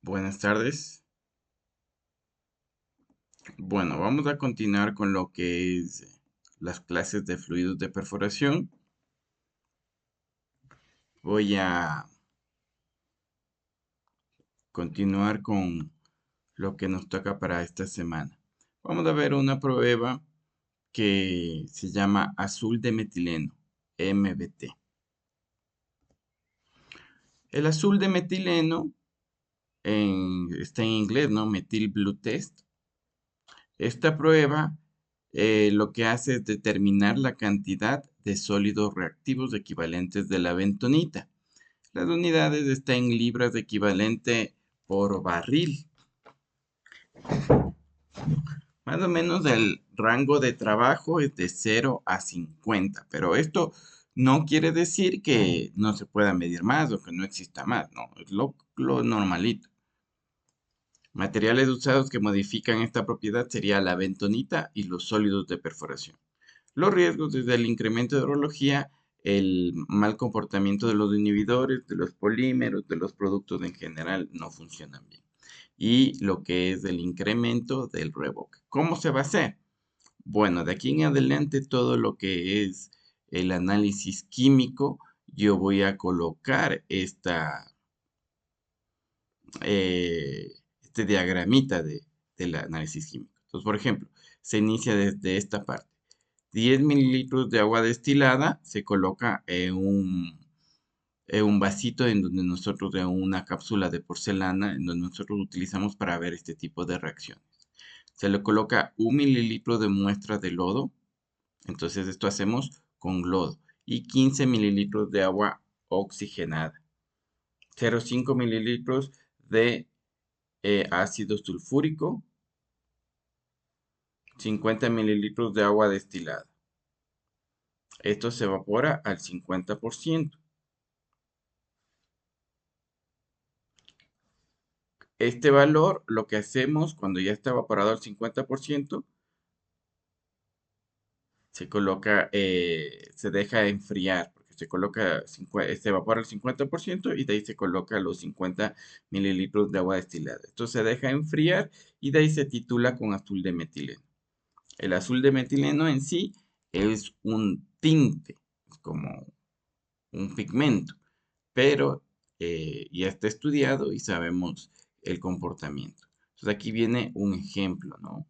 Buenas tardes. Bueno, vamos a continuar con lo que es las clases de fluidos de perforación. Voy a continuar con lo que nos toca para esta semana. Vamos a ver una prueba que se llama azul de metileno, MBT. El azul de metileno está en inglés, ¿no? Methyl Blue Test. Esta prueba lo que hace es determinar la cantidad de sólidos reactivos equivalentes de la bentonita. Las unidades están en libras de equivalente por barril. Más o menos el rango de trabajo es de 0 a 50, pero esto no quiere decir que no se pueda medir más o que no exista más, no, es lo normalito. Materiales usados que modifican esta propiedad sería la bentonita y los sólidos de perforación. Los riesgos desde el incremento de orología, el mal comportamiento de los inhibidores, de los polímeros, de los productos en general no funcionan bien. Y lo que es el incremento del revoque. ¿Cómo se va a hacer? Bueno, de aquí en adelante todo lo que es el análisis químico, yo voy a colocar este diagramita del análisis químico. Entonces, por ejemplo, se inicia desde esta parte. 10 mililitros de agua destilada se coloca en un vasito en donde nosotros, en una cápsula de porcelana, en donde nosotros utilizamos para ver este tipo de reacciones. Se le coloca 1 mililitro de muestra de lodo, entonces esto hacemos con lodo, y 15 mililitros de agua oxigenada, 0,5 mililitros de ácido sulfúrico, 50 mililitros de agua destilada. Esto se evapora al 50%. Este valor, lo que hacemos cuando ya está evaporado al 50%, se coloca, se deja enfriar, porque se evapora el 50% y de ahí se coloca los 50 mililitros de agua destilada. Esto se deja enfriar y de ahí se titula con azul de metileno. El azul de metileno en sí es un tinte, es como un pigmento, pero ya está estudiado y sabemos el comportamiento. Entonces aquí viene un ejemplo, ¿no?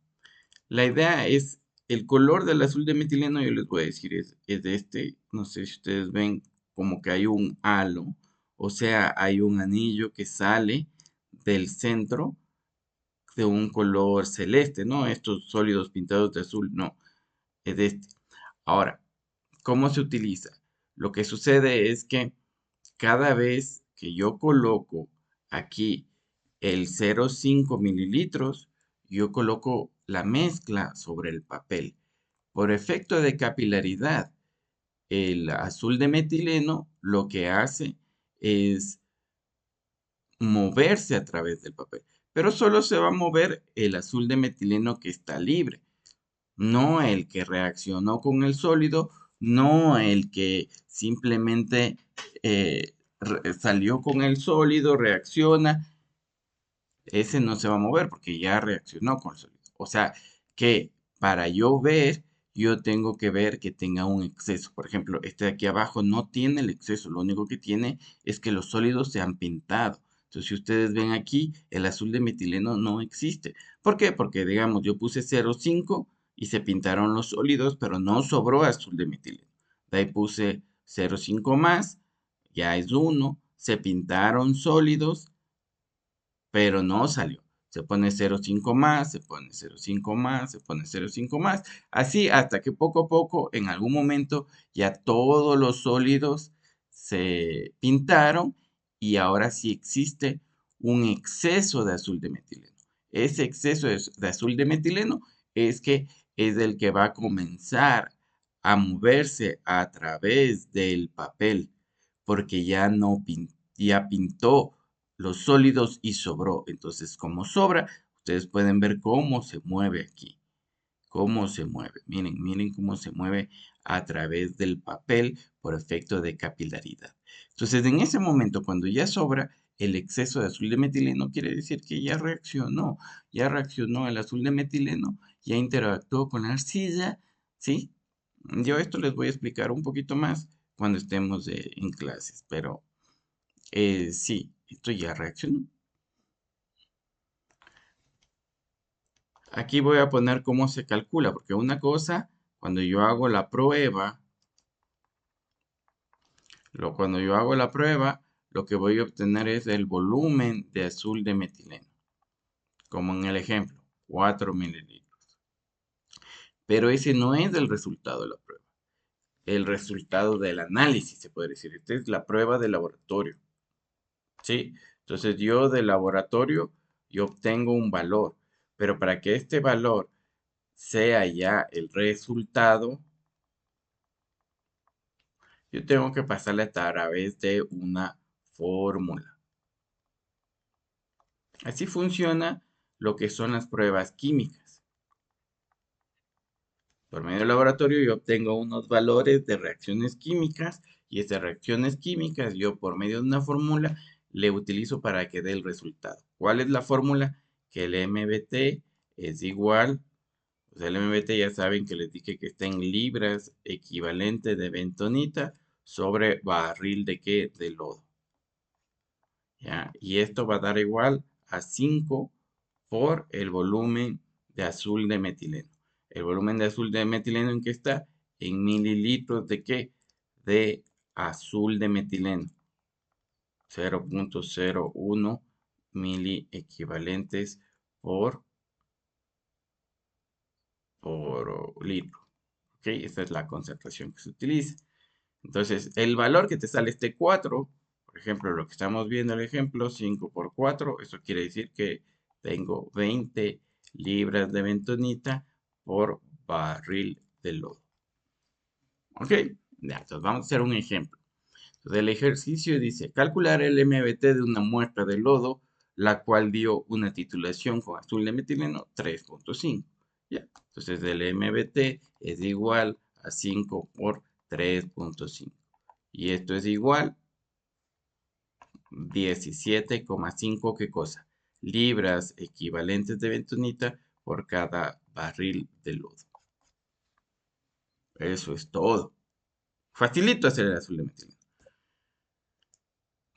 La idea es, el color del azul de metileno, yo les voy a decir, es de este, no sé si ustedes ven como que hay un halo, o sea, hay un anillo que sale del centro de un color celeste, ¿no? Estos sólidos pintados de azul, no, es de este. Ahora, ¿cómo se utiliza? Lo que sucede es que cada vez que yo coloco aquí el 0,5 mililitros, yo coloco la mezcla sobre el papel. Por efecto de capilaridad, el azul de metileno lo que hace es moverse a través del papel, pero solo se va a mover el azul de metileno que está libre, no el que reaccionó con el sólido, no el que simplemente salió con el sólido, reacciona, ese no se va a mover porque ya reaccionó con el sólido. O sea que para yo ver, yo tengo que ver que tenga un exceso. Por ejemplo, este de aquí abajo no tiene el exceso, lo único que tiene es que los sólidos se han pintado. Entonces, si ustedes ven aquí, el azul de metileno no existe. ¿Por qué? Porque, digamos, yo puse 0,5 y se pintaron los sólidos, pero no sobró azul de metileno. De ahí puse 0,5 más, ya es 1, se pintaron sólidos, pero no salió. Se pone 0,5 más, se pone 0,5 más, se pone 0,5 más. Así hasta que poco a poco, en algún momento, ya todos los sólidos se pintaron y ahora sí existe un exceso de azul de metileno. Ese exceso de azul de metileno es que es el que va a comenzar a moverse a través del papel, porque ya no ya pintó los sólidos y sobró. Entonces, como sobra, ustedes pueden ver cómo se mueve aquí. Cómo se mueve. Miren, miren cómo se mueve a través del papel por efecto de capilaridad. Entonces, en ese momento, cuando ya sobra, el exceso de azul de metileno, quiere decir que ya reaccionó el azul de metileno, ya interactuó con la arcilla, ¿sí? Yo esto les voy a explicar un poquito más cuando estemos en clases, pero sí, esto ya reaccionó. Aquí voy a poner cómo se calcula, porque una cosa, cuando yo hago la prueba, cuando yo hago la prueba, lo que voy a obtener es el volumen de azul de metileno, como en el ejemplo, 4 mililitros. Pero ese no es el resultado de la prueba, el resultado del análisis, se puede decir. Esta es la prueba de laboratorio, ¿sí? Entonces yo del laboratorio, yo obtengo un valor, pero para que este valor sea ya el resultado, yo tengo que pasarle a través de una fórmula. Así funciona lo que son las pruebas químicas. Por medio del laboratorio yo obtengo unos valores de reacciones químicas y esas reacciones químicas yo por medio de una fórmula le utilizo para que dé el resultado. ¿Cuál es la fórmula? Que el MBT es igual, pues el MBT ya saben que les dije que está en libras equivalente de bentonita sobre barril de ¿qué? De lodo. ¿Ya? Y esto va a dar igual a 5 por el volumen de azul de metileno. El volumen de azul de metileno en que está en mililitros de qué? De azul de metileno. 0.01 mili equivalentes por litro. ¿Ok? Esta es la concentración que se utiliza. Entonces, el valor que te sale este 4, por ejemplo, lo que estamos viendo el ejemplo, 5 por 4, eso quiere decir que tengo 20 libras de bentonita por barril de lodo. ¿Ok? Ya, entonces vamos a hacer un ejemplo. Entonces, el ejercicio dice, calcular el MBT de una muestra de lodo, la cual dio una titulación con azul de metileno 3.5. Ya, entonces el MBT es igual a 5 por 3.5. Y esto es igual 17,5, ¿qué cosa? Libras equivalentes de bentonita por cada barril de lodo. Eso es todo. Facilito hacer el azul de metileno.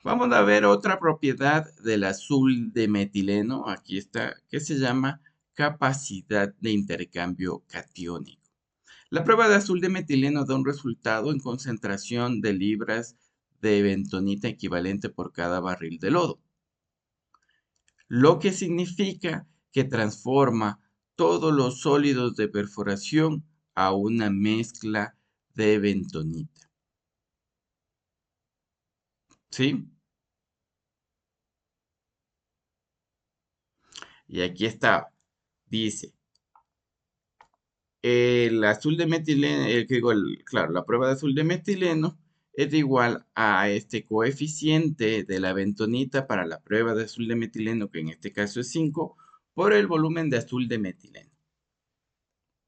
Vamos a ver otra propiedad del azul de metileno. Aquí está, que se llama capacidad de intercambio catiónico. La prueba de azul de metileno da un resultado en concentración de libras de bentonita equivalente por cada barril de lodo, lo que significa que transforma todos los sólidos de perforación a una mezcla de bentonita. ¿Sí? Y aquí está, dice, el azul de metileno, claro, la prueba de azul de metileno es igual a este coeficiente de la bentonita para la prueba de azul de metileno, que en este caso es 5, por el volumen de azul de metileno.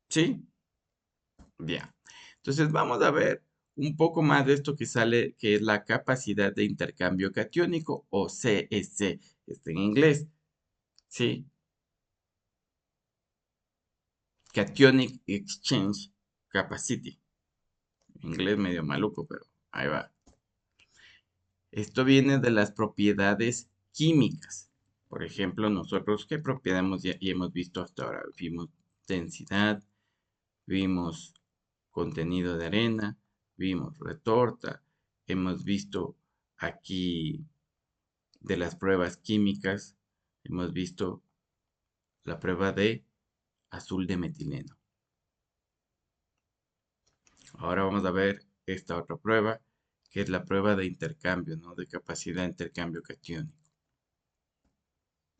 ¿Sí? Bien. Entonces vamos a ver un poco más de esto que sale, que es la capacidad de intercambio catiónico o CEC, está en inglés. ¿Sí? Cationic Exchange Capacity. Inglés medio maluco, pero ahí va. Esto viene de las propiedades químicas. Por ejemplo, nosotros, ¿qué propiedades ya hemos visto hasta ahora? Vimos densidad, vimos contenido de arena, vimos retorta, hemos visto aquí de las pruebas químicas, hemos visto la prueba de azul de metileno. Ahora vamos a ver esta otra prueba, que es la prueba de intercambio, ¿no? De capacidad de intercambio catiónico.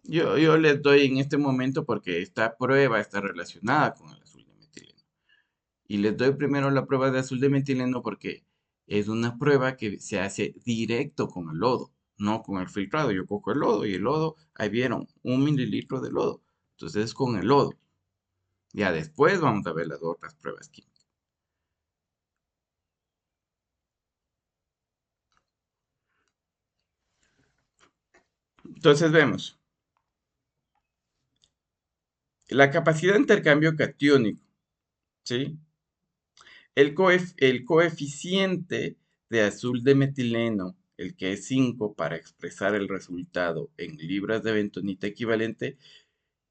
Yo les doy en este momento porque esta prueba está relacionada con el azul de metileno. Y les doy primero la prueba de azul de metileno porque es una prueba que se hace directo con el lodo, no con el filtrado. Yo cojo el lodo y el lodo, ahí vieron, 1 mililitro de lodo. Entonces es con el lodo. Ya después vamos a ver las otras pruebas químicas. Entonces vemos la capacidad de intercambio catiónico, ¿sí? El coeficiente de azul de metileno, el que es 5 para expresar el resultado en libras de bentonita equivalente,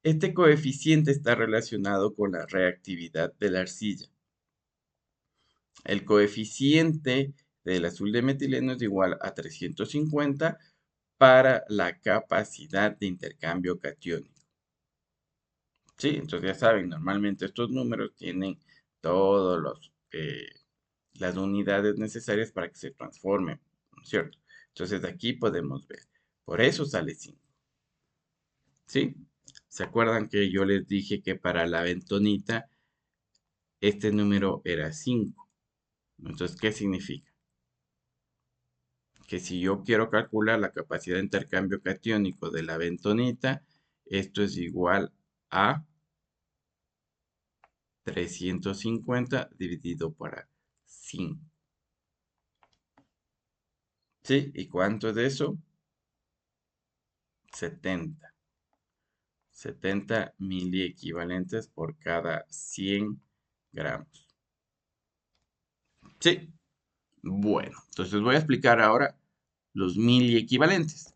este coeficiente está relacionado con la reactividad de la arcilla. El coeficiente del azul de metileno es igual a 350 para la capacidad de intercambio catiónico. Sí, entonces ya saben, normalmente estos números tienen todos las unidades necesarias para que se transformen, ¿no es cierto? Entonces de aquí podemos ver. Por eso sale 5. ¿Sí? ¿Se acuerdan que yo les dije que para la bentonita este número era 5? Entonces, ¿qué significa? Que si yo quiero calcular la capacidad de intercambio catiónico de la bentonita, esto es igual a 350 dividido por 5. ¿Sí? ¿Y cuánto es eso? 70. 70 miliequivalentes por cada 100 gramos. ¿Sí? Bueno, entonces voy a explicar ahora los miliequivalentes.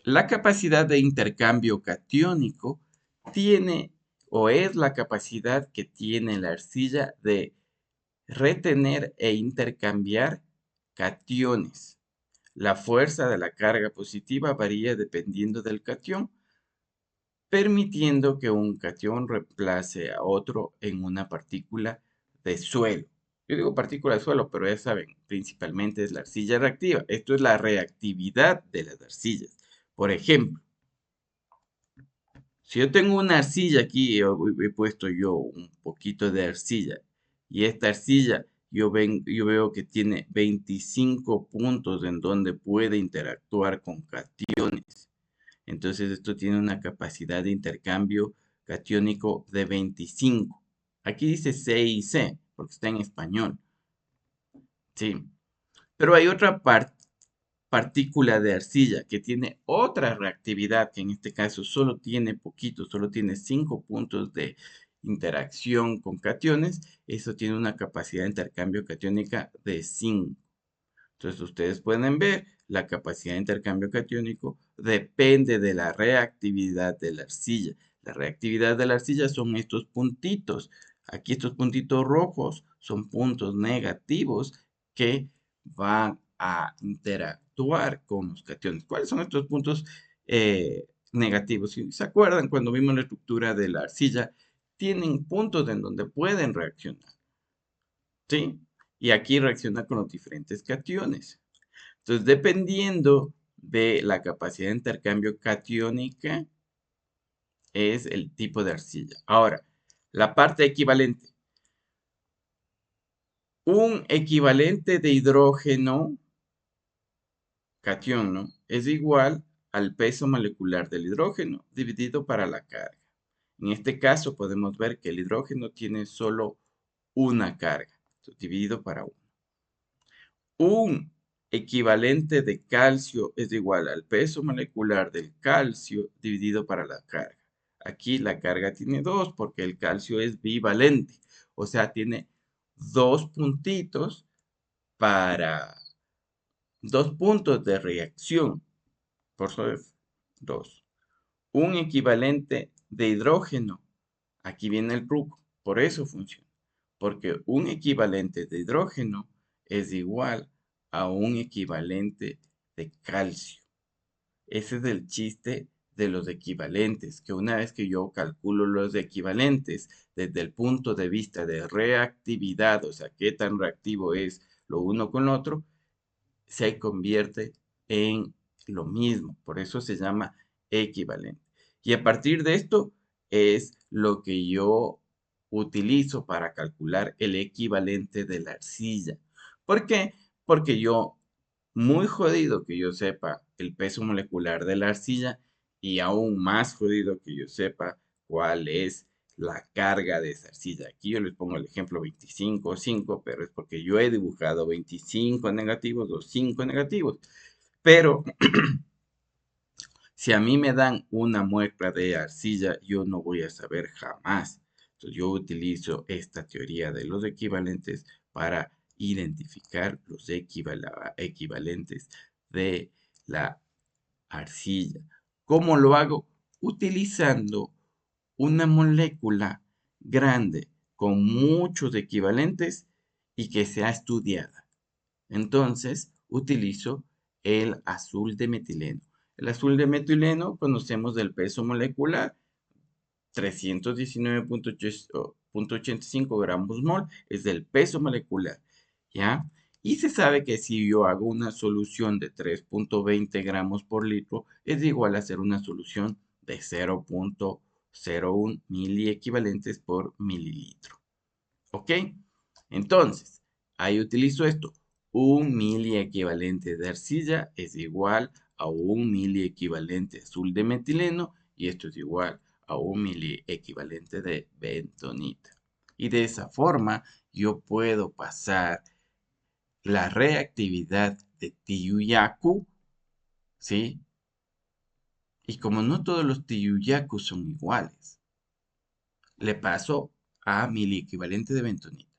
La capacidad de intercambio catiónico tiene o es la capacidad que tiene la arcilla de retener e intercambiar cationes. La fuerza de la carga positiva varía dependiendo del catión, permitiendo que un catión reemplace a otro en una partícula de suelo. Yo digo partícula de suelo, pero ya saben, principalmente es la arcilla reactiva. Esto es la reactividad de las arcillas. Por ejemplo, si yo tengo una arcilla aquí, he puesto yo un poquito de arcilla, y esta arcilla yo veo que tiene 25 puntos en donde puede interactuar con cationes. Entonces esto tiene una capacidad de intercambio catiónico de 25. Aquí dice C y C, porque está en español. Sí. Pero hay otra partícula de arcilla que tiene otra reactividad, que en este caso solo tiene poquito, solo tiene 5 puntos de interacción con cationes. Eso tiene una capacidad de intercambio catiónica de 5. Entonces ustedes pueden ver, la capacidad de intercambio catiónico depende de la reactividad de la arcilla. La reactividad de la arcilla son estos puntitos. Aquí estos puntitos rojos son puntos negativos que van a interactuar con los cationes. ¿Cuáles son estos puntos negativos? Si se acuerdan, cuando vimos la estructura de la arcilla, tienen puntos en donde pueden reaccionar. ¿Sí? Y aquí reacciona con los diferentes cationes. Entonces, dependiendo de la capacidad de intercambio catiónica, es el tipo de arcilla. Ahora, la parte equivalente. Un equivalente de hidrógeno, catión, ¿no? Es igual al peso molecular del hidrógeno dividido para la carga. En este caso podemos ver que el hidrógeno tiene solo una carga, dividido para 1. Un equivalente de calcio es igual al peso molecular del calcio dividido para la carga. Aquí la carga tiene 2 porque el calcio es bivalente, o sea, tiene 2 puntitos para 2 puntos de reacción. Por eso es 2. Un equivalente de hidrógeno, aquí viene el truco, por eso funciona. Porque un equivalente de hidrógeno es igual a un equivalente de calcio. Ese es el chiste de los equivalentes, que una vez que yo calculo los equivalentes desde el punto de vista de reactividad, o sea, qué tan reactivo es lo uno con lo otro, se convierte en lo mismo. Por eso se llama equivalente. Y a partir de esto es lo que yo utilizo para calcular el equivalente de la arcilla. ¿Por qué? Porque yo, muy jodido que yo sepa el peso molecular de la arcilla y aún más jodido que yo sepa cuál es la carga de esa arcilla. Aquí yo les pongo el ejemplo 25, 5, pero es porque yo he dibujado 25 negativos o 5 negativos. Pero si a mí me dan una muestra de arcilla, yo no voy a saber jamás. Entonces yo utilizo esta teoría de los equivalentes para identificar los equivalentes de la arcilla. ¿Cómo lo hago? Utilizando una molécula grande con muchos equivalentes y que sea estudiada. Entonces, utilizo el azul de metileno. El azul de metileno conocemos del peso molecular, 319,85 gramos mol, es del peso molecular, ¿ya? Y se sabe que si yo hago una solución de 3,20 gramos por litro, es igual a hacer una solución de 0,01 miliequivalentes por mililitro. ¿Ok? Entonces, ahí utilizo esto. Un miliequivalente de arcilla es igual a un miliequivalente azul de metileno y esto es igual a un miliequivalente de bentonita. Y de esa forma yo puedo pasar la reactividad de Tiyuyaku, ¿sí? Y como no todos los Tiyuyaku son iguales, le paso a miliequivalente de bentonita.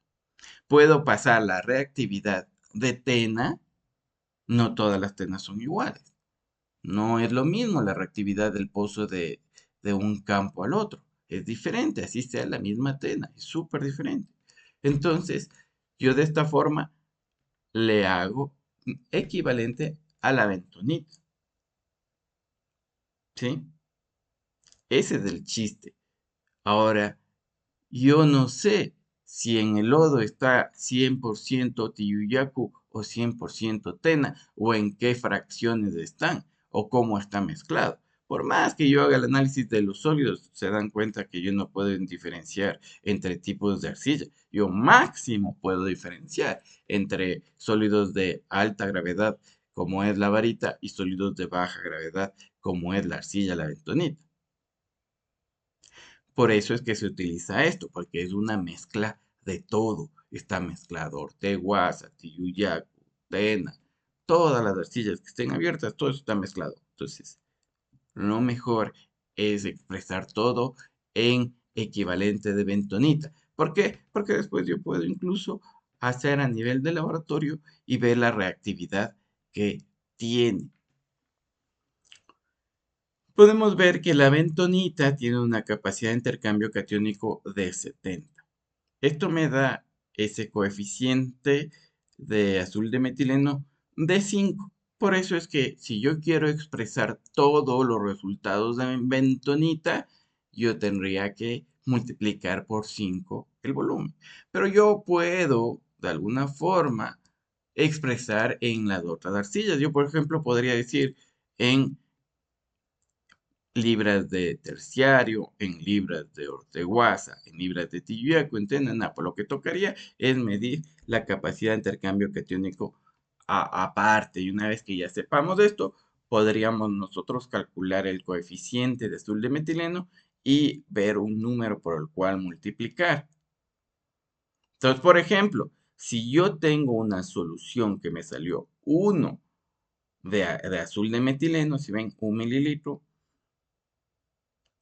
Puedo pasar la reactividad de tena, no todas las tenas son iguales. No es lo mismo la reactividad del pozo de un campo al otro. Es diferente, así sea la misma tena, es súper diferente. Entonces, yo de esta forma le hago equivalente a la bentonita. ¿Sí? Ese es el chiste. Ahora, yo no sé si en el lodo está 100% Tiyuyaku o 100% Tena, o en qué fracciones están, o cómo está mezclado. Por más que yo haga el análisis de los sólidos, se dan cuenta que yo no puedo diferenciar entre tipos de arcilla. Yo máximo puedo diferenciar entre sólidos de alta gravedad, como es la varita, y sólidos de baja gravedad, como es la arcilla, la bentonita. Por eso es que se utiliza esto, porque es una mezcla de todo. Está mezclado Orteguaza, Tiyuyacu, Tena, todas las arcillas que estén abiertas, todo eso está mezclado. Entonces, lo mejor es expresar todo en equivalente de bentonita. ¿Por qué? Porque después yo puedo incluso hacer a nivel de laboratorio y ver la reactividad que tiene. Podemos ver que la bentonita tiene una capacidad de intercambio catiónico de 70. Esto me da ese coeficiente de azul de metileno de 5. Por eso es que si yo quiero expresar todos los resultados de bentonita, yo tendría que multiplicar por 5 el volumen. Pero yo puedo, de alguna forma, expresar en las otras arcillas. Yo, por ejemplo, podría decir en libras de terciario, en libras de Orteguaza, en libras de Tijuana, en Tenaná. Por lo que tocaría es medir la capacidad de intercambio catiónico aparte. Y una vez que ya sepamos esto, podríamos nosotros calcular el coeficiente de azul de metileno y ver un número por el cual multiplicar. Entonces, por ejemplo, si yo tengo una solución que me salió 1 de azul de metileno, si ven, 1 mililitro,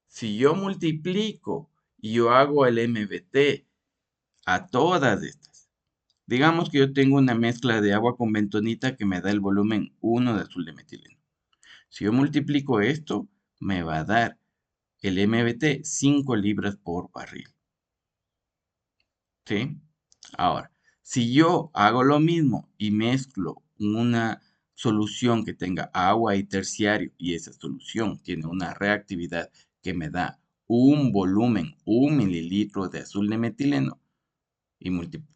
si yo multiplico y yo hago el MBT a todas estas, digamos que yo tengo una mezcla de agua con bentonita que me da el volumen 1 de azul de metileno. Si yo multiplico esto, me va a dar el MBT 5 libras por barril. ¿Sí? Ahora, si yo hago lo mismo y mezclo una solución que tenga agua y terciario y esa solución tiene una reactividad que me da un volumen, 1 mililitro de azul de metileno y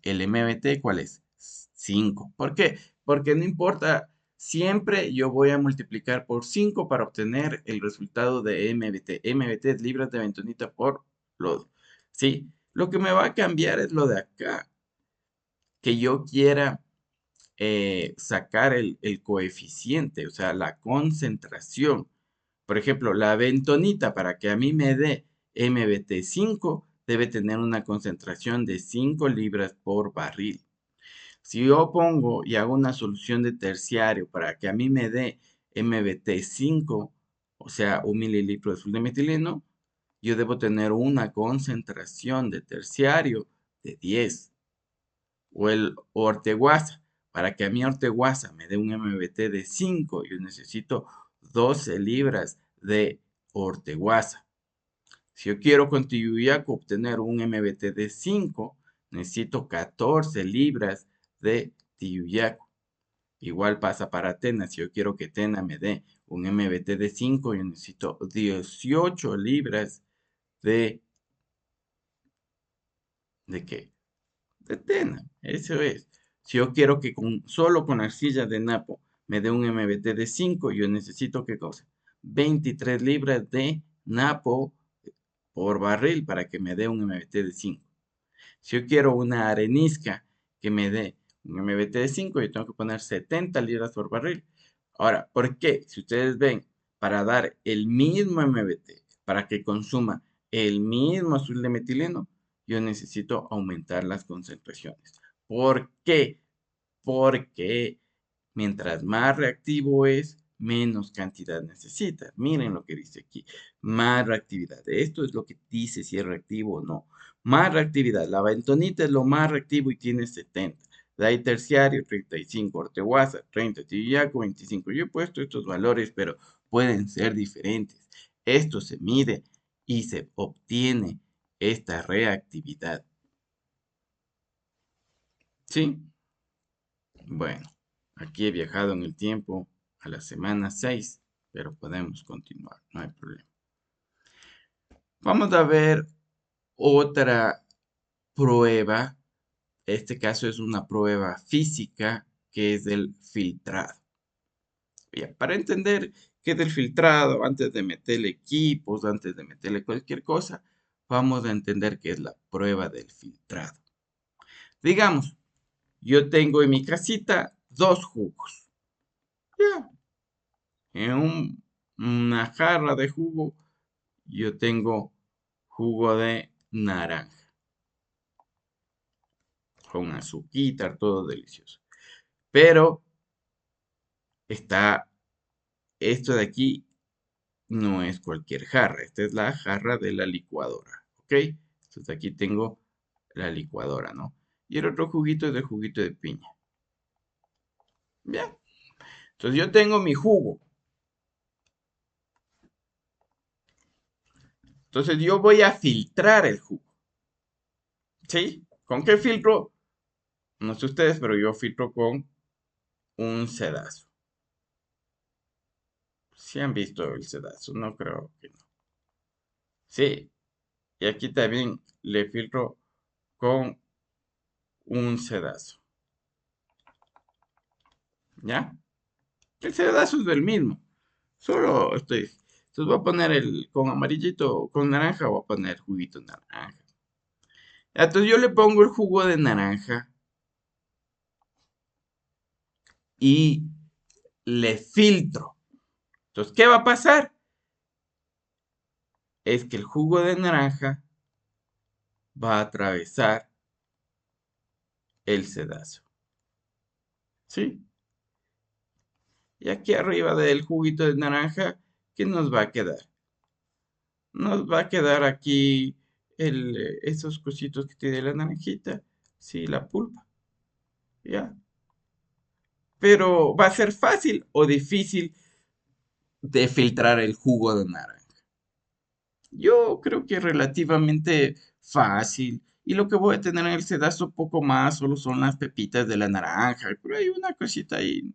el MBT, ¿cuál es? 5. ¿Por qué? Porque no importa, siempre yo voy a multiplicar por 5 para obtener el resultado de MBT. MBT es libras de bentonita por lodo. ¿Sí? Lo que me va a cambiar es lo de acá, que yo quiera sacar el coeficiente, o sea, la concentración. Por ejemplo, la bentonita, para que a mí me dé MBT 5, debe tener una concentración de 5 libras por barril. Si yo pongo y hago una solución de terciario para que a mí me dé MBT 5, o sea, 1 mililitro de azul de metileno, yo debo tener una concentración de terciario de 10. O el orteguaza, para que a mi orteguaza me dé un MBT de 5, yo necesito 12 libras de orteguaza. Si yo quiero con Tiyuyaco obtener un MBT de 5, necesito 14 libras de Tiyuyaco. Igual pasa para Tena. Si yo quiero que Tena me dé un MBT de 5, yo necesito 18 libras de... ¿De qué? De Tena. Eso es. Si yo quiero que solo con arcilla de Napo me dé un MBT de 5, yo necesito, ¿qué cosa? 23 libras de Napo por barril para que me dé un MBT de 5. Si yo quiero una arenisca que me dé un MBT de 5, yo tengo que poner 70 libras por barril. Ahora, ¿por qué? Si ustedes ven, para dar el mismo MBT, para que consuma el mismo azul de metileno, yo necesito aumentar las concentraciones. ¿Por qué? Porque mientras más reactivo es, menos cantidad necesita. Miren lo que dice aquí. Más reactividad. Esto es lo que dice si es reactivo o no. Más reactividad. La bentonita es lo más reactivo y tiene 70. De ahí terciario, 35. Orteguaza, 30. Tillaco, 25. Yo he puesto estos valores, pero pueden ser diferentes. Esto se mide y se obtiene esta reactividad. ¿Sí? Bueno, aquí he viajado en el tiempo a la semana 6, pero podemos continuar, no hay problema. Vamos a ver otra prueba. Este caso es una prueba física que es del filtrado. Bien, para entender qué es el filtrado, antes de meterle equipos, antes de meterle cualquier cosa, vamos a entender qué es la prueba del filtrado. Digamos, yo tengo en mi casita 2 jugos. Ya, en una jarra de jugo, yo tengo jugo de naranja, con azuquita, todo delicioso. Pero está, esto de aquí no es cualquier jarra, esta es la jarra de la licuadora, ¿ok? Entonces aquí tengo la licuadora, ¿no? Y el otro juguito es de juguito de piña. Bien, entonces yo tengo mi jugo. Entonces yo voy a filtrar el jugo, ¿sí? ¿Con qué filtro? No sé ustedes, pero yo filtro con un sedazo. Si han visto el sedazo, no creo que no. Sí, y aquí también le filtro con un sedazo. ¿Ya? El sedazo es del mismo. Solo estoy. Entonces voy a poner el con amarillito, con naranja, voy a poner juguito de naranja. Entonces yo le pongo el jugo de naranja y le filtro. Entonces, ¿qué va a pasar? Es que el jugo de naranja va a atravesar el sedazo. ¿Sí? Y aquí arriba del juguito de naranja, ¿qué nos va a quedar? Nos va a quedar aquí esos cositos que tiene la naranjita, sí, la pulpa, ¿ya? Pero ¿va a ser fácil o difícil de filtrar el jugo de naranja? Yo creo que relativamente fácil. Y lo que voy a tener en el sedazo poco más solo son las pepitas de la naranja. Pero hay una cosita ahí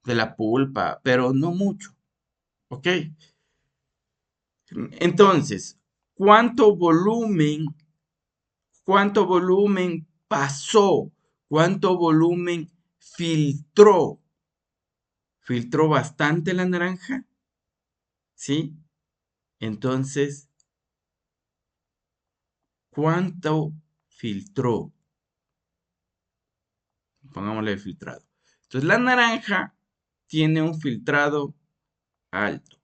de la pulpa, pero no mucho. ¿Ok? Entonces, ¿cuánto volumen, cuánto volumen pasó? ¿Cuánto volumen filtró? ¿Filtró bastante la naranja? ¿Sí? Entonces, ¿cuánto filtró? Pongámosle filtrado. Entonces, la naranja tiene un filtrado alto.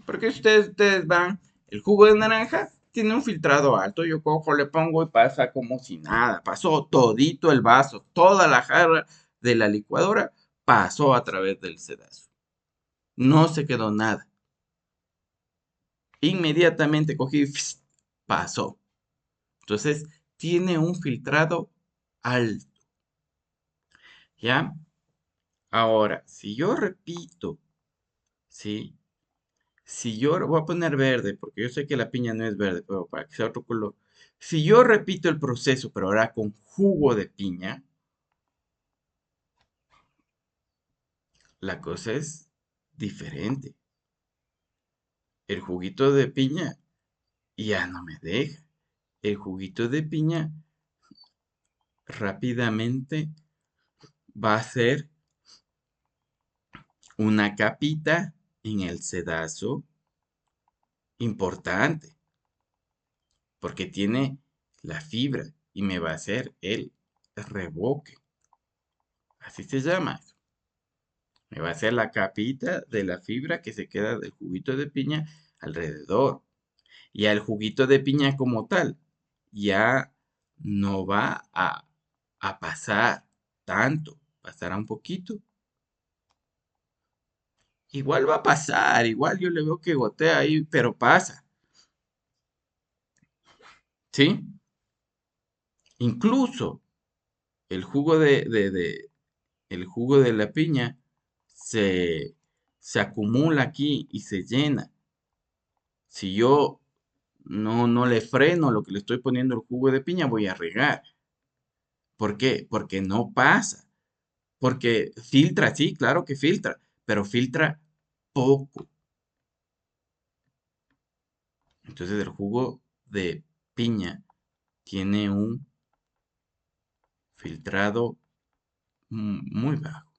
Porque si ustedes van El jugo de naranja tiene un filtrado alto. Yo cojo, le pongo y pasa como si nada. Pasó todito el vaso, toda la jarra de la licuadora pasó a través del sedazo. No se quedó nada. Inmediatamente cogí, pasó. Entonces, tiene un filtrado alto. ¿Ya? Ahora, si yo repito, ¿sí? Si yo voy a poner verde, porque yo sé que la piña no es verde, pero para que sea otro color. Si yo repito el proceso, pero ahora con jugo de piña, la cosa es diferente. El juguito de piña ya no me deja. El juguito de piña rápidamente va a ser una capita en el sedazo importante, porque tiene la fibra y me va a hacer el revoque. Así se llama. Me va a hacer la capita de la fibra que se queda del juguito de piña alrededor. Y al juguito de piña como tal, ya no va a pasar tanto, pasará un poquito. Igual va a pasar, igual yo le veo que gotea ahí, pero pasa, ¿sí? Incluso el jugo el jugo de la piña se, se acumula aquí y se llena. Si yo no le freno lo que le estoy poniendo el jugo de piña, voy a regar. ¿Por qué? Porque no pasa. Porque filtra, sí, claro que filtra, pero filtra poco. Entonces el jugo de piña tiene un filtrado muy bajo.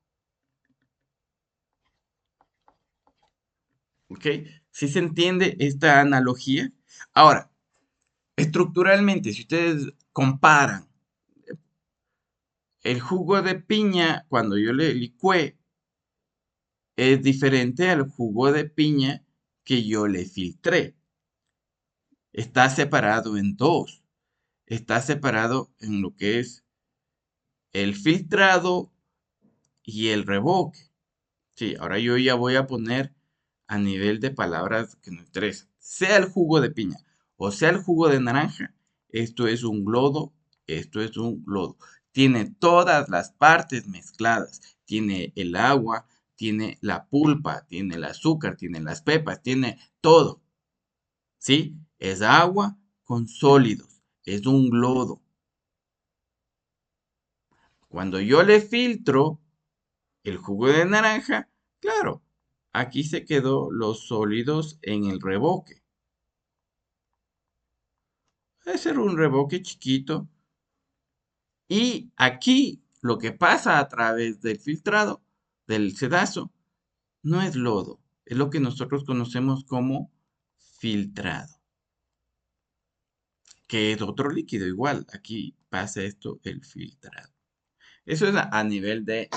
¿Ok? ¿Sí se entiende esta analogía? Ahora, estructuralmente, si ustedes comparan el jugo de piña cuando yo le licué, es diferente al jugo de piña que yo le filtré. Está separado en dos. Está separado en lo que es el filtrado y el revoque. Sí, ahora yo ya voy a poner a nivel de palabras que nos interesan. Sea el jugo de piña o sea el jugo de naranja, esto es un lodo, esto es un lodo. Tiene todas las partes mezcladas. Tiene el agua, tiene la pulpa, tiene el azúcar, tiene las pepas, tiene todo. ¿Sí? Es agua con sólidos. Es un lodo. Cuando yo le filtro el jugo de naranja, claro, aquí se quedó los sólidos en el revoque. Debe ser un revoque chiquito. Y aquí lo que pasa a través del filtrado, del sedazo, no es lodo, es lo que nosotros conocemos como filtrado, que es otro líquido igual. Aquí pasa esto, el filtrado. Eso es a nivel de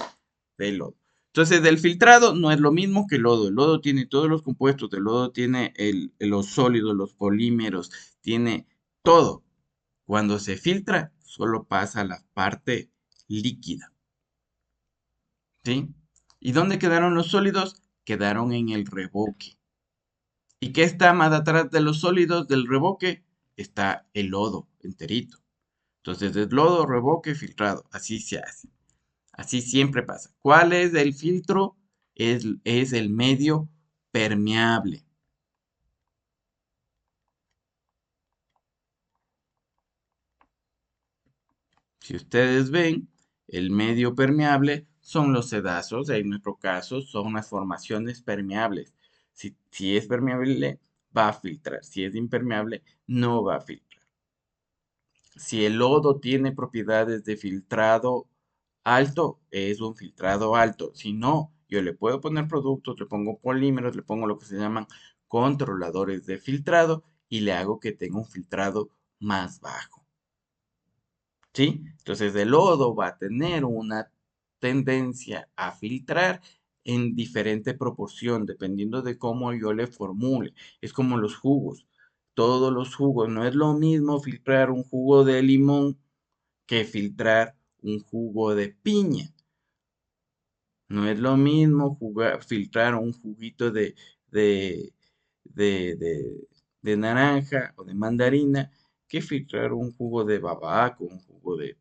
lodo. Entonces, del filtrado no es lo mismo que el lodo. El lodo tiene todos los compuestos, el lodo tiene los sólidos, los polímeros, tiene todo. Cuando se filtra, solo pasa la parte líquida. ¿Sí? ¿Y dónde quedaron los sólidos? Quedaron en el revoque. ¿Y qué está más atrás de los sólidos del revoque? Está el lodo enterito. Entonces, es lodo, revoque, filtrado. Así se hace. Así siempre pasa. ¿Cuál es el filtro? Es el medio permeable. Si ustedes ven, el medio permeable son los sedazos. En nuestro caso, son las formaciones permeables. Si es permeable, va a filtrar. Si es impermeable, no va a filtrar. Si el lodo tiene propiedades de filtrado alto, es un filtrado alto. Si no, yo le puedo poner productos, le pongo polímeros, le pongo lo que se llaman controladores de filtrado y le hago que tenga un filtrado más bajo. ¿Sí? Entonces el lodo va a tener una tendencia a filtrar en diferente proporción, dependiendo de cómo yo le formule. Es como los jugos. todos los jugos. No es lo mismo filtrar un jugo de limón que filtrar un jugo de piña. No es lo mismo filtrar un juguito de, de, de- de naranja o de mandarina que filtrar un jugo de babaco, un jugo de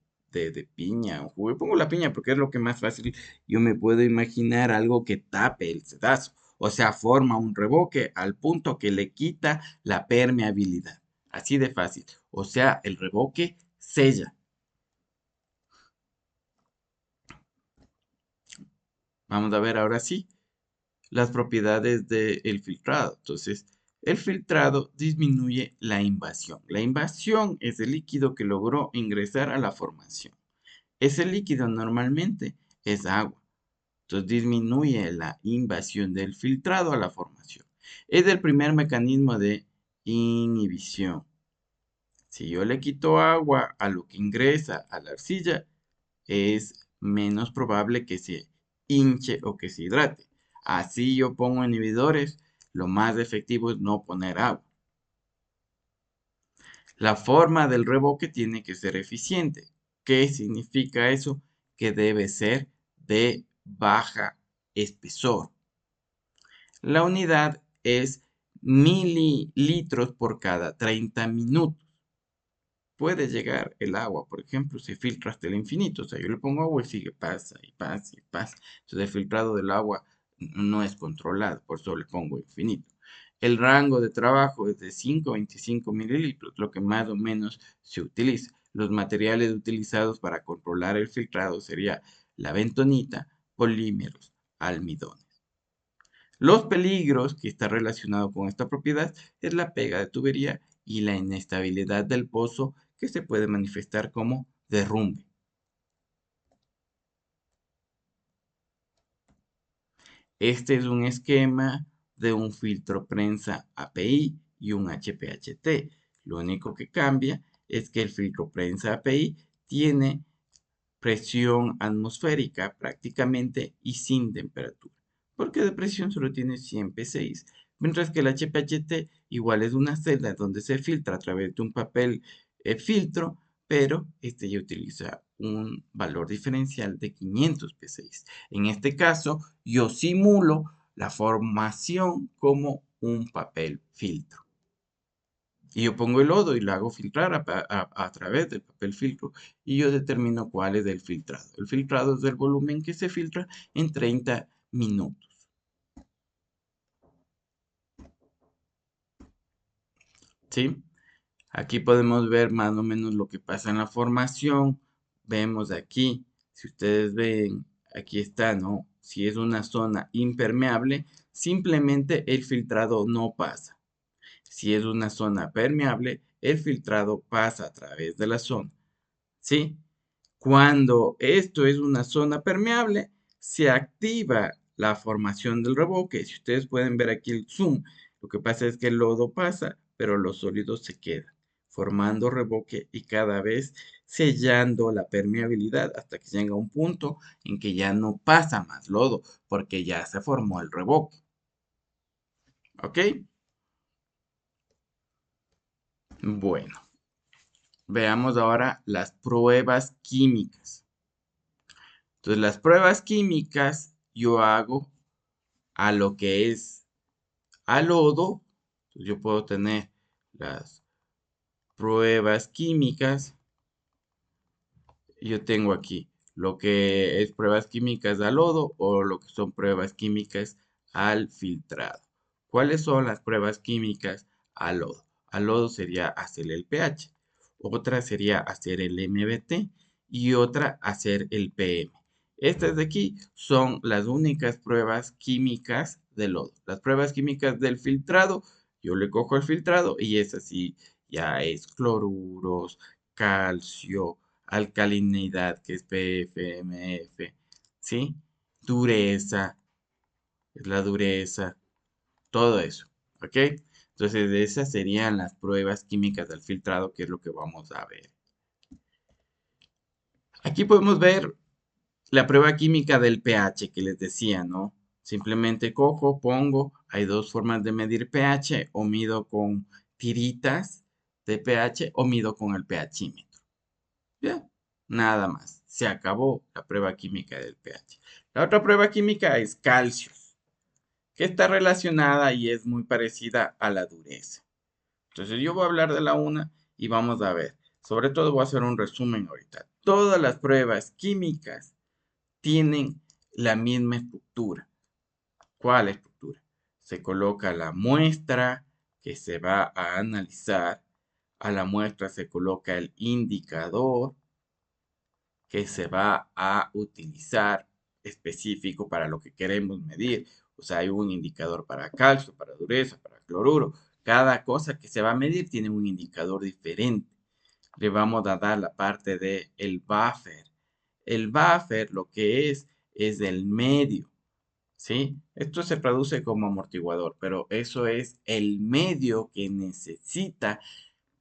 piña. Pongo la piña porque es lo que más fácil yo me puedo imaginar algo que tape el sedazo. O sea, forma un revoque al punto que le quita la permeabilidad. Así de fácil. O sea, el revoque sella. Vamos a ver ahora sí las propiedades del filtrado. Entonces, el filtrado disminuye la invasión. La invasión es el líquido que logró ingresar a la formación. Ese líquido normalmente es agua. Entonces, disminuye la invasión del filtrado a la formación. Es el primer mecanismo de inhibición. Si yo le quito agua a lo que ingresa a la arcilla, es menos probable que se hinche o que se hidrate. Así yo pongo inhibidores, lo más efectivo es no poner agua. La forma del revoque tiene que ser eficiente. ¿Qué significa eso? Que debe ser de baja espesor. La unidad es mililitros por cada 30 minutos. Puede llegar el agua, por ejemplo, se filtra hasta el infinito. O sea, yo le pongo agua y sigue, pasa y pasa y pasa. Entonces, el filtrado del agua no es controlado, por eso le pongo infinito. El rango de trabajo es de 5 a 25 mililitros, lo que más o menos se utiliza. Los materiales utilizados para controlar el filtrado sería la bentonita, polímeros, almidones. Los peligros que está relacionado con esta propiedad es la pega de tubería y la inestabilidad del pozo que se puede manifestar como derrumbe. Este es un esquema de un filtro prensa API y un HPHT. Lo único que cambia es que el filtro prensa API tiene presión atmosférica prácticamente y sin temperatura, porque de presión solo tiene 100 psi, mientras que el HPHT igual es una celda donde se filtra a través de un papel filtro, pero este ya utiliza un valor diferencial de 500 psi. En este caso, yo simulo la formación como un papel filtro. Y yo pongo el lodo y lo hago filtrar a través del papel filtro y yo determino cuál es el filtrado. El filtrado es el volumen que se filtra en 30 minutos. ¿Sí? Aquí podemos ver más o menos lo que pasa en la formación. Vemos aquí, si ustedes ven, aquí está, ¿no? Si es una zona impermeable, simplemente el filtrado no pasa. Si es una zona permeable, el filtrado pasa a través de la zona. ¿Sí? Cuando esto es una zona permeable, se activa la formación del revoque. Si ustedes pueden ver aquí el zoom, lo que pasa es que el lodo pasa, pero los sólidos se quedan, formando revoque y cada vez sellando la permeabilidad hasta que llega un punto en que ya no pasa más lodo, porque ya se formó el revoque. ¿Ok? Bueno, veamos ahora las pruebas químicas. Entonces, las pruebas químicas yo hago a lo que es al lodo. Entonces, yo puedo tener las pruebas químicas. Yo tengo aquí lo que es pruebas químicas al lodo o lo que son pruebas químicas al filtrado. ¿Cuáles son las pruebas químicas al lodo? Al lodo sería hacer el pH, otra sería hacer el MBT y otra hacer el PM. Estas de aquí son las únicas pruebas químicas del lodo. Las pruebas químicas del filtrado, yo le cojo el filtrado y es así, ya es cloruros, calcio, alcalinidad, que es PFMF, ¿sí? Dureza, es la dureza, todo eso, ¿ok? Entonces, esas serían las pruebas químicas del filtrado, que es lo que vamos a ver. Aquí podemos ver la prueba química del pH que les decía, ¿no? Simplemente cojo, pongo, hay dos formas de medir pH, o mido con tiritas de pH o mido con el pHímetro. Ya, nada más. Se acabó la prueba química del pH. La otra prueba química es calcio, que está relacionada y es muy parecida a la dureza. Entonces yo voy a hablar de la una y vamos a ver. Sobre todo voy a hacer un resumen ahorita. Todas las pruebas químicas tienen la misma estructura. ¿Cuál estructura? Se coloca la muestra que se va a analizar. A la muestra se coloca el indicador que se va a utilizar específico para lo que queremos medir. O sea, hay un indicador para calcio, para dureza, para cloruro. Cada cosa que se va a medir tiene un indicador diferente. Le vamos a dar la parte de el buffer. El buffer lo que es el medio, ¿sí? Esto se traduce como amortiguador, pero eso es el medio que necesita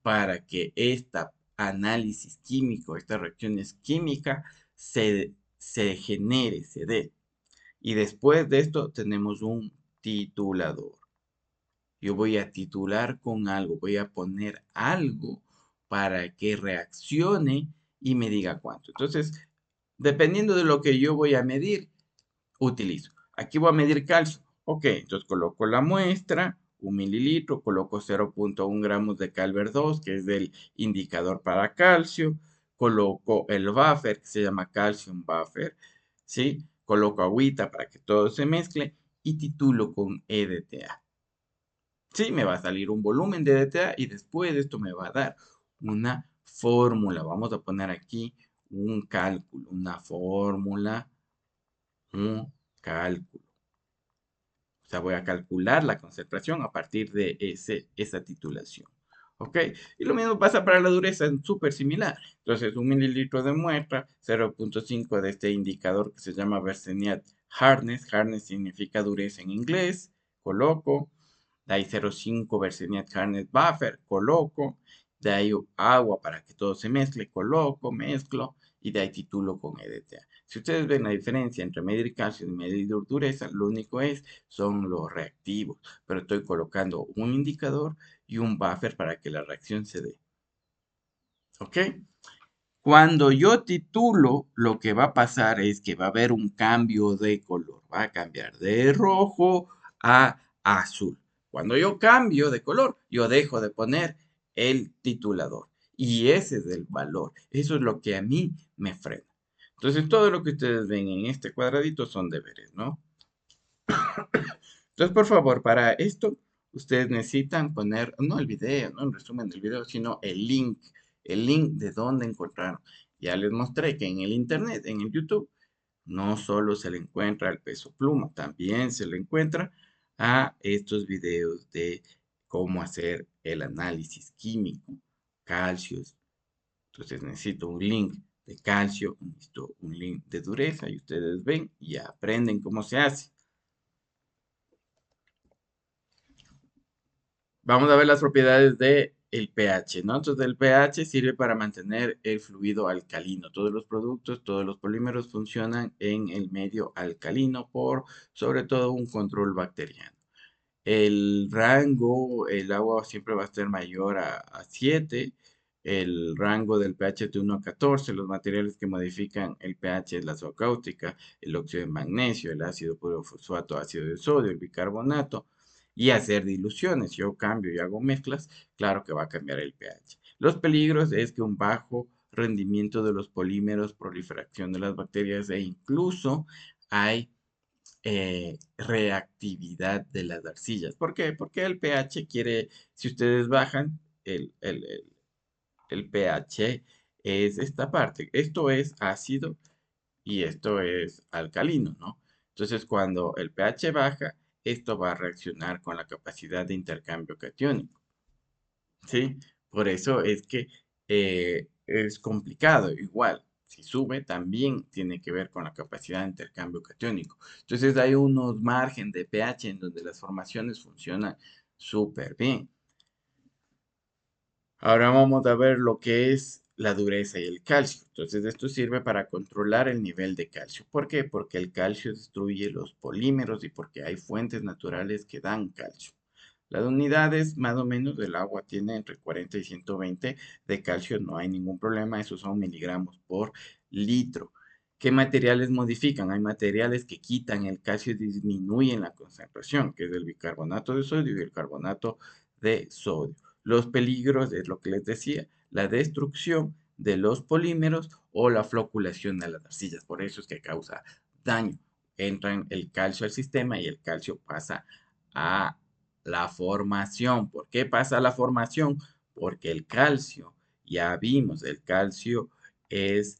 para que esta análisis químico, estas reacciones químicas se genere, se dé. Y después de esto tenemos un titulador. Yo voy a titular con algo, voy a poner algo para que reaccione y me diga cuánto. Entonces, dependiendo de lo que yo voy a medir, utilizo. Aquí voy a medir calcio. Ok, entonces coloco la muestra, 1 mililitro, coloco 0.1 gramos de Calver2, que es el indicador para calcio. Coloco el buffer, que se llama calcium buffer, ¿sí? Coloco agüita para que todo se mezcle y titulo con EDTA. Sí, me va a salir un volumen de EDTA y después de esto me va a dar una fórmula. Vamos a poner aquí un cálculo, una fórmula, un cálculo. O sea, voy a calcular la concentración a partir de esa titulación. ¿Ok? Y lo mismo pasa para la dureza, es súper similar. Entonces, 1 mililitro de muestra, 0.5 de este indicador que se llama Berseniat Hardness. Hardness significa dureza en inglés. Coloco. De ahí 0.5 Berseniat Hardness Buffer. Coloco. De ahí agua para que todo se mezcle. Coloco, mezclo. Y de ahí titulo con EDTA. Si ustedes ven la diferencia entre medir calcio y medir dureza, lo único son los reactivos, pero estoy colocando un indicador y un buffer para que la reacción se dé. ¿Ok? Cuando yo titulo, lo que va a pasar es que va a haber un cambio de color. Va a cambiar de rojo a azul. Cuando yo cambio de color, yo dejo de poner el titulador. Y ese es el valor. Eso es lo que a mí me frena. Entonces, todo lo que ustedes ven en este cuadradito son deberes, ¿no? Entonces, por favor, para esto, ustedes necesitan poner, no el video, no el resumen del video, sino el link de dónde encontraron. Ya les mostré que en el internet, en el YouTube, no solo se le encuentra el peso pluma, también se le encuentra a estos videos de cómo hacer el análisis químico, calcios. Entonces necesito un link de calcio, necesito un link de dureza y ustedes ven y aprenden cómo se hace. Vamos a ver las propiedades del pH, ¿no? Entonces, el pH sirve para mantener el fluido alcalino. Todos los productos, todos los polímeros funcionan en el medio alcalino por, sobre todo, un control bacteriano. El rango, el agua siempre va a ser mayor a 7. El rango del pH es de 1 a 14. Los materiales que modifican el pH es la soda cáustica, el óxido de magnesio, el ácido puro fosfato, ácido de sodio, el bicarbonato. Y hacer diluciones. Yo cambio y hago mezclas, claro que va a cambiar el pH. Los peligros es que un bajo rendimiento de los polímeros, proliferación de las bacterias e incluso hay reactividad de las arcillas. ¿Por qué? Porque el pH quiere, si ustedes bajan, el pH es esta parte. Esto es ácido y esto es alcalino, ¿no? Entonces, cuando el pH baja, esto va a reaccionar con la capacidad de intercambio catiónico, ¿sí? Por eso es que es complicado. Igual, si sube, también tiene que ver con la capacidad de intercambio catiónico. Entonces, hay unos margen de pH en donde las formaciones funcionan súper bien. Ahora vamos a ver lo que es la dureza y el calcio. Entonces, esto sirve para controlar el nivel de calcio. ¿Por qué? Porque el calcio destruye los polímeros y porque hay fuentes naturales que dan calcio. Las unidades, más o menos, del agua tiene entre 40 y 120 de calcio, no hay ningún problema, esos son miligramos por litro. ¿Qué materiales modifican? Hay materiales que quitan el calcio y disminuyen la concentración, que es el bicarbonato de sodio y el carbonato de sodio. Los peligros es lo que les decía, la destrucción de los polímeros o la floculación de las arcillas. Por eso es que causa daño. Entra el calcio al sistema y el calcio pasa a la formación. ¿Por qué pasa a la formación? Porque el calcio, ya vimos, el calcio es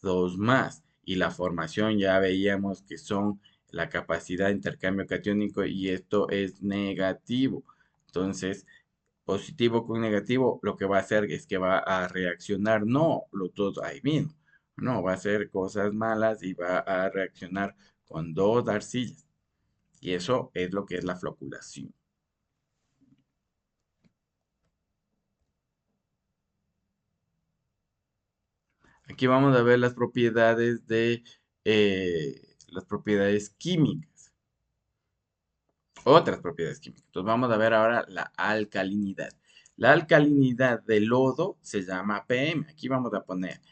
2 más y la formación ya veíamos que son la capacidad de intercambio catiónico y esto es negativo. Entonces, positivo con negativo, lo que va a hacer es que va a reaccionar, no los dos ahí mismo, no, va a hacer cosas malas y va a reaccionar con dos arcillas. Y eso es lo que es la floculación. Aquí vamos a ver las propiedades de las propiedades químicas, otras propiedades químicas. Entonces vamos a ver ahora la alcalinidad. La alcalinidad del lodo se llama PM. Aquí vamos a poner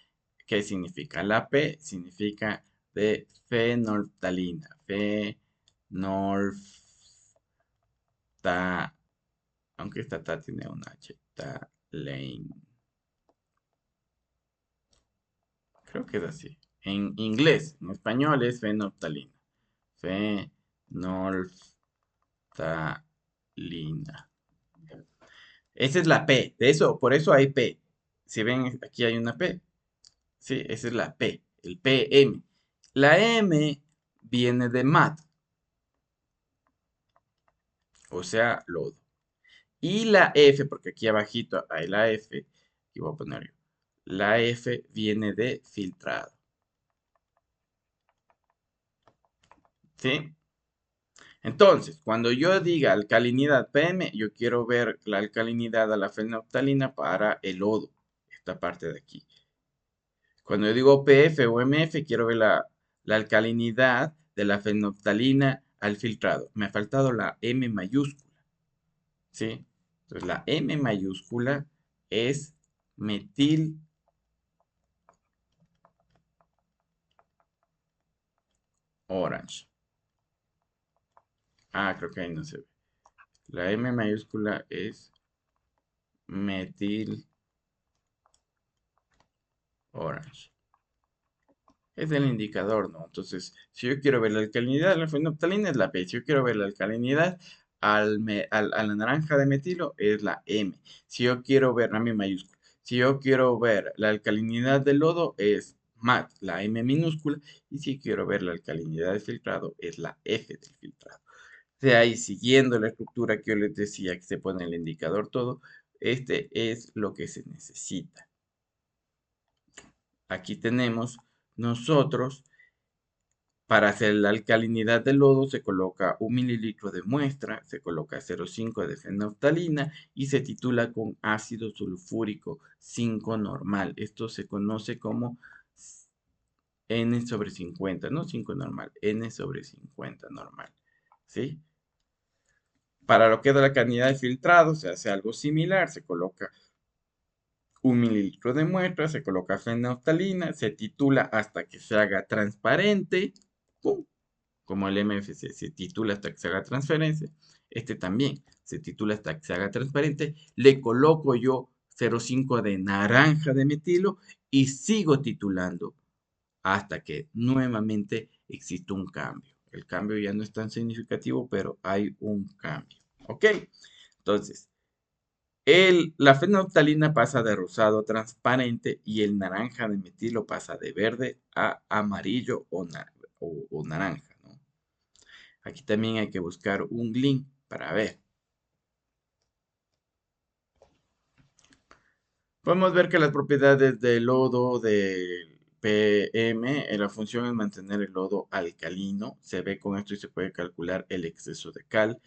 qué significa. La P significa de fenolftalina. Aunque esta ta tiene un H, talane. Creo que es así. En inglés, en español es fenolftalina. Fenolftalina. Esa es la P. De eso, por eso hay P. Si ven, aquí hay una P. Sí, esa es la P, el PM. La M viene de mat, o sea, lodo. Y la F, porque aquí abajito hay la F, aquí voy a poner yo. La F viene de filtrado. ¿Sí? Entonces, cuando yo diga alcalinidad PM, yo quiero ver la alcalinidad a la fenolftalina para el lodo, esta parte de aquí. Cuando yo digo PF o MF, quiero ver la alcalinidad de la fenolftalina al filtrado. Me ha faltado la M mayúscula, ¿sí? Entonces, la M mayúscula es metil orange. Ah, creo que ahí no se ve. La M mayúscula es metil orange. Es el indicador, ¿no? Entonces, si yo quiero ver la alcalinidad de la fenolftalina es la P. Si yo quiero ver la alcalinidad a la naranja de metilo es la M. Si yo quiero ver la M mayúscula. Si yo quiero ver la alcalinidad del lodo es MAT, la M minúscula. Y si quiero ver la alcalinidad del filtrado es la F del filtrado. De ahí, siguiendo la estructura que yo les decía que se pone el indicador todo, este es lo que se necesita. Aquí tenemos nosotros, para hacer la alcalinidad del lodo, se coloca 1 mililitro de muestra, se coloca 0,5 de fenolftalina y se titula con ácido sulfúrico 5 normal. Esto se conoce como N sobre 50, no 5 normal, N sobre 50 normal. ¿Sí? Para lo que es la cantidad de filtrado, se hace algo similar, se coloca 1 mililitro de muestra, se coloca fenolftalina, se titula hasta que se haga transparente, ¡pum! Como el MFC se titula hasta que se haga transferencia, este también se titula hasta que se haga transparente, le coloco yo 0,5 de naranja de metilo y sigo titulando hasta que nuevamente existe un cambio. El cambio ya no es tan significativo, pero hay un cambio. ¿Ok? Entonces, la fenolftalina pasa de rosado a transparente y el naranja de metilo pasa de verde a amarillo o naranja, ¿no? Aquí también hay que buscar un link para ver. Podemos ver que las propiedades del lodo del PM, la función es mantener el lodo alcalino. Se ve con esto y se puede calcular el exceso de cal,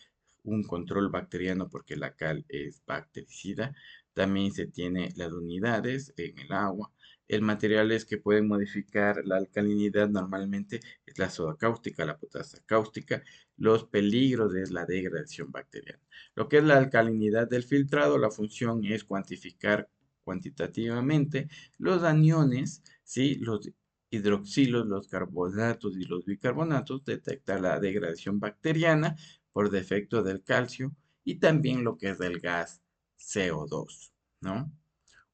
un control bacteriano porque la cal es bactericida. También se tiene las unidades en el agua. el materiales que pueden modificar la alcalinidad normalmente es la soda cáustica, la potasa cáustica. Los peligros es la degradación bacteriana. Lo que es la alcalinidad del filtrado, la función es cuantificar cuantitativamente los aniones, ¿sí? Los hidroxilos, los carbonatos y los bicarbonatos, detectar la degradación bacteriana por defecto del calcio y también lo que es del gas CO2, ¿no?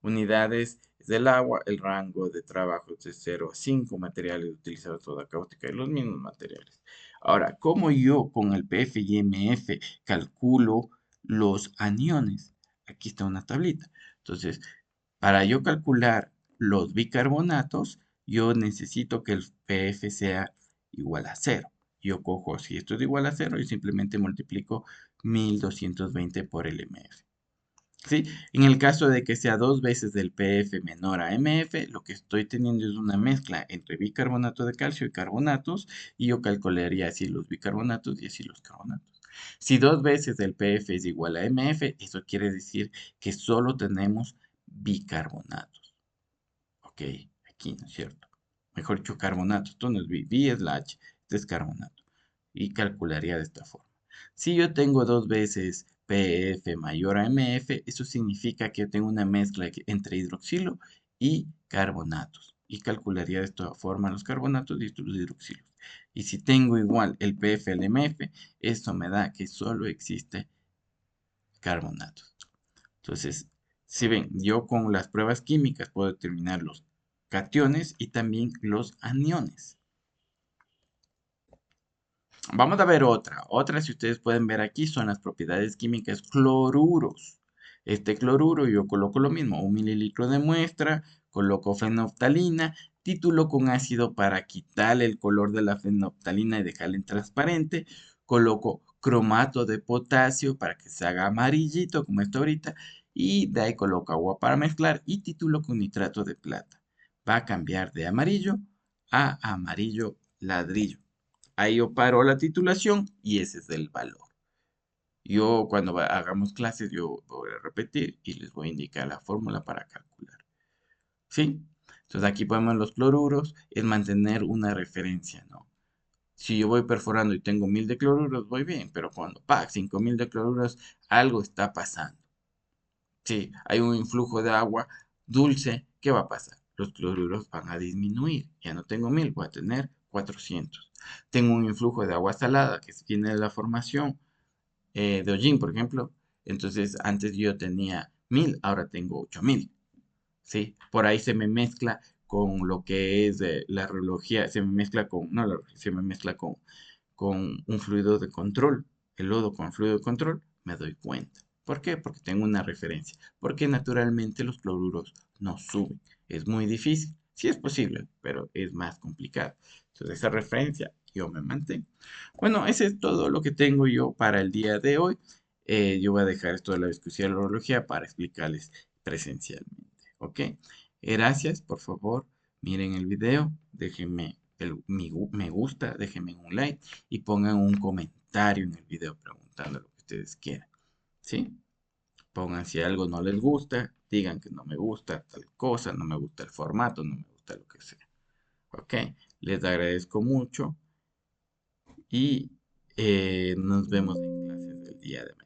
Unidades del agua, el rango de trabajo es de 0 a 5 materiales utilizados soda cáustica y los mismos materiales. Ahora, ¿cómo yo con el PF y MF calculo los aniones? Aquí está una tablita. Entonces, para yo calcular los bicarbonatos, yo necesito que el PF sea igual a 0. Yo cojo, si esto es igual a 0, yo simplemente multiplico 1220 por el MF. ¿Sí? En el caso de que sea dos veces del PF menor a MF, lo que estoy teniendo es una mezcla entre bicarbonato de calcio y carbonatos, y yo calcularía así los bicarbonatos y así los carbonatos. Si dos veces del PF es igual a MF, eso quiere decir que solo tenemos bicarbonatos. Ok, aquí, ¿no es cierto? Mejor dicho, carbonato. Esto no es B es la H, este es carbonato. Y calcularía de esta forma. Si yo tengo dos veces PF mayor a MF, eso significa que yo tengo una mezcla entre hidroxilo y carbonatos. Y calcularía de esta forma los carbonatos y los hidroxilos. Y si tengo igual el PF al MF, esto me da que solo existe carbonatos. Entonces, si ven, yo con las pruebas químicas puedo determinar los cationes y también los aniones. Vamos a ver otra. Otra, si ustedes pueden ver aquí, son las propiedades químicas cloruros. Este cloruro yo coloco lo mismo, 1 mililitro de muestra, coloco fenolftalina, título con ácido para quitarle el color de la fenolftalina y dejarla en transparente, coloco cromato de potasio para que se haga amarillito como está ahorita, y de ahí coloco agua para mezclar y título con nitrato de plata. Va a cambiar de amarillo a amarillo ladrillo. Ahí yo paro la titulación y ese es el valor. Yo cuando hagamos clases, yo voy a repetir y les voy a indicar la fórmula para calcular. ¿Sí? Entonces aquí podemos los cloruros, es mantener una referencia, ¿no? Si yo voy perforando y tengo 1000 de cloruros, voy bien, pero cuando, 5000 de cloruros, algo está pasando. Sí, hay un influjo de agua dulce, ¿qué va a pasar? Los cloruros van a disminuir. Ya no tengo 1000, voy a tener 400. Tengo un influjo de agua salada que viene de la formación de Hollín, por ejemplo. Entonces, antes yo tenía 1000, ahora tengo 8000. ¿Sí? Por ahí se me mezcla con lo que es la reología, se me mezcla con, no, se me mezcla con un fluido de control, el lodo con fluido de control, me doy cuenta. ¿Por qué? Porque tengo una referencia. Porque naturalmente los cloruros no suben. Es muy difícil. Sí es posible, pero es más complicado. Entonces esa referencia yo me mantengo. Bueno, ese es todo lo que tengo yo para el día de hoy. Yo voy a dejar esto de la discusión de la urología para explicarles presencialmente. ¿Ok? Gracias, por favor. Miren el video, déjenme me gusta, déjenme un like y pongan un comentario en el video preguntando lo que ustedes quieran. ¿Sí? Pongan si algo no les gusta, digan que no me gusta tal cosa, no me gusta el formato, no me gusta lo que sea. ¿Ok? Les agradezco mucho y nos vemos en clases del día de mañana.